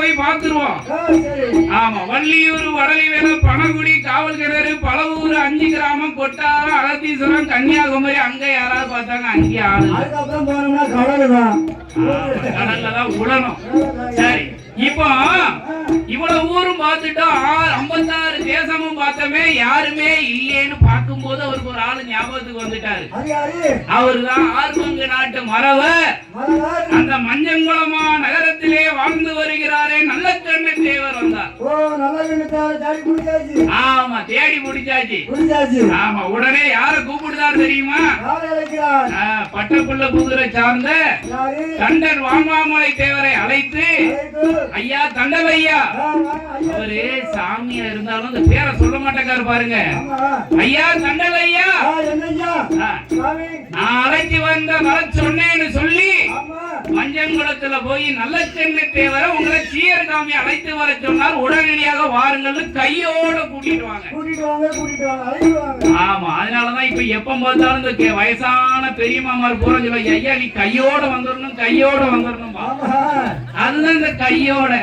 போய் பார்த்துருவோம். ஆமா, வள்ளியூர், வடலிவேல, பனகுடி, காவல் கிணறு, பலவூர், 5 கிராமம், கொட்டாரம், அகத்தீஸ்வரம், கன்னியாகுமரி. அங்க யாராவது பார்த்தாங்க அங்கே ஆளு. கடல்ல தான் உடணும். சரி, இப்போ இவ்வளவு ஊரும் பார்த்துட்டோம், 56 தேசமும் பார்த்தோமே, யாருமே இல்லேன்னு பார்க்கும்போது அவருக்கு ஒரு ஆளு ஞாபகத்துக்கு வந்துட்டாரு. அவருதான் ஆர்வங்க நாட்டு மறவர், அந்த மஞ்சங்குளமா நகரத்திலே வாழ்ந்து வருகிறாரே நல்லக்கண்ணு தேவர் வந்தார். ஆமா, தேடி முடிச்சாச்சு. ஆமா, உடனே யார கூப்பிடுதார் தெரியுமா? பட்டப்புள்ள புதுரை சார்ந்த தண்டர் வான்மாமலை தேவரை அழைத்து, ஐயா தண்டல் ஐயா, அவரு சாமியா இருந்தாலும் அந்த பேரை சொல்ல மாட்டேங்காரு பாருங்க. ஐயா தண்டல் ஐயா, நான் அழைச்சி வந்த வர சொன்னேன்னு சொல்லி மஞ்சங்குளத்துல போய் நல்லக்கண்ணு தேவரை உங்களை சீர்காமி அழைத்து வர சொன்னார். உடனடியாக வாருங்கள், கையோட கூட்டிட்டு வாங்க. ஆமா, அதனாலதான் இப்ப எப்ப பார்த்தாலும் இந்த வயசான பெரியமாமார் பூரா சொல்லுவாங்க, ஐயா நீ கையோட வந்துடணும், கையோட வந்துடணும். அதுதான் இந்த கையோட.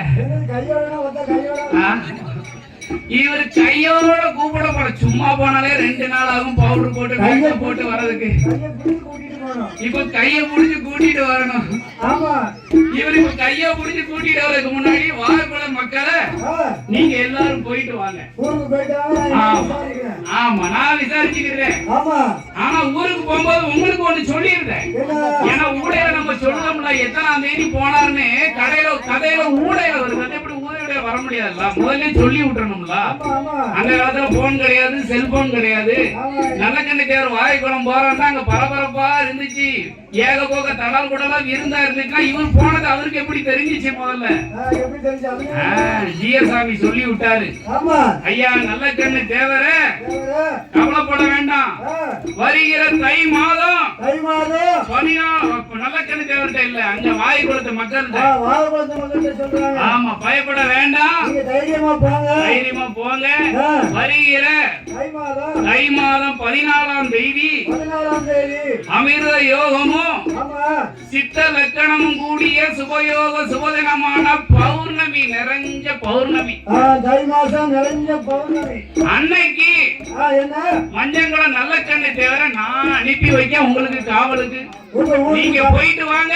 இவரு கையோட கூப்பிட சும்மா போனாலே 2 நாள் ஆகும் பவுடர் போட்டு மேக்கப் போட்டு வர்றதுக்கு. இப்ப கைய புடிச்சு கூட்டிட்டு வரணும். இவரு இப்ப கைய புடிச்சு கூட்டிட்டு வரதுக்கு முன்னாடி வாழக்குள மக்களை நீங்க எல்லாரும் போயிட்டு வாங்க. ஆமா, நான் விசாரிச்சுக்கிறேன். ஆனா ஊருக்கு போகும்போது உங்களுக்கு ஒண்ணு சொல்லிருந்தேன். ஏன்னா ஊடையில நம்ம சொல்லுவோம்ல, எத்தனாம் தேதி போனாருன்னு கதையில ஊடையில வருது. அது எப்படி ஊடையில வர முடியாதுல்ல, முதல்ல சொல்லி விட்டுறணும்ல. அந்த காலத்துல போன் கிடையாது, செல்போன் கிடையாது. நல்லக்கண்ணு தேவர் வாழைக்குளம் போறான்னா அங்க பரபரப்பா இருந்துச்சு, ஏக போக தடால் கூடலாம் இருந்தா இருந்துச்சுன்னா இவர் போனது அவருக்கு எப்படி தெரிஞ்சிச்சு? முதல்ல ஜியசாமி சொல்லி விட்டாரு. ஐயா நல்லக்கண்ணு தேவர கவலைப்பட வேண்டாம், வருகிற தை மாதம் நல்லக்கண்ணு தேவர்கிட்ட இல்ல, அங்க வாழைக்குளத்து மக்கள். ஆமா, பயப்பட வேண்டாம், தைரியமா போங்க. வருகிற தை மாதம் 14ஆம் தேதி அமிர்த யோகமும் சித்த லட்சணமும் கூடிய சுபயோக சுபதினமான பௌர்ணமி, நிறைஞ்ச பௌர்ணமி. அன்னைக்கு மஞ்சங்குளம் நல்லக்கண்ணு தேவர நான் அனுப்பி வைக்க உங்களுக்கு காவலுக்கு. நீங்க போயிட்டு வாங்க.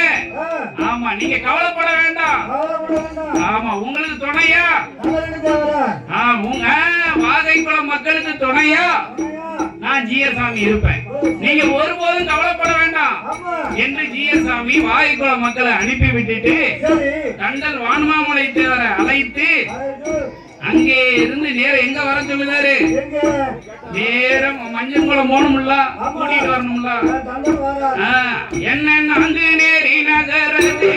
ஆமா, நீங்க கவலைப்பட வேண்டாம். ஆமா, உங்களுக்கு துணையா உங்க வாகைக்குளம் மக்களுக்கு துணையா நான் ஜியசாமி இருப்பேன். நீங்க ஒருபோதும் கவலைப்பட வேண்டாம் என்று ஜியசாமி வாகைக்குளம் மக்களை அனுப்பி விட்டுட்டு தண்டல் வான்மாமலை தேவரை அழைத்து அங்கே இருந்து நேரம் எங்க வர சொல்லுதாரு? நேரம் மஞ்சங்குளம் போகணும்ல, கூட்டிட்டு வரணும்ல. என்ன அங்கு நேரி நகரத்தே